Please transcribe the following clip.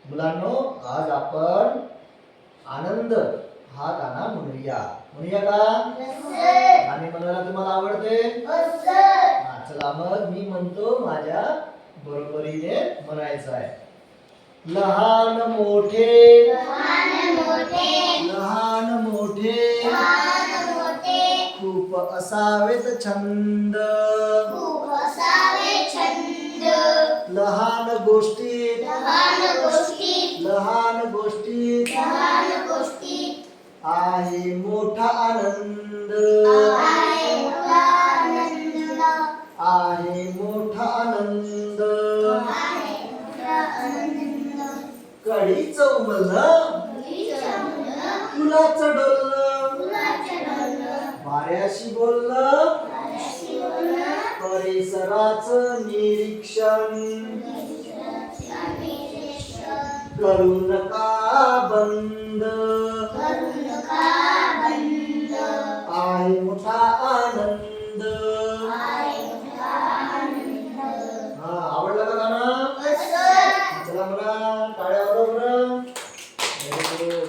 मुलांनो, आज आपण आनंद हा गाणं म्हणूया. म्हणूया का? गाणे म्हणायला तुम्हाला आवडते? चला मग मी म्हणतो, माझ्या बरोबरीने म्हणायचं आहे. लहान मोठे खूप असावेत छंद, लहान गोष्टीत आहे मोठा आनंद, आहे मोठा आनंद. कढीच उमललं फुलाचं डोललं, वाऱ्याशी बोललं परिसराचं निरीक्षण. करू नका बंद, आहे मोठा आनंद. आवडलं का गाणं? चला म्हणा, टाळ्या वाजवा बरं.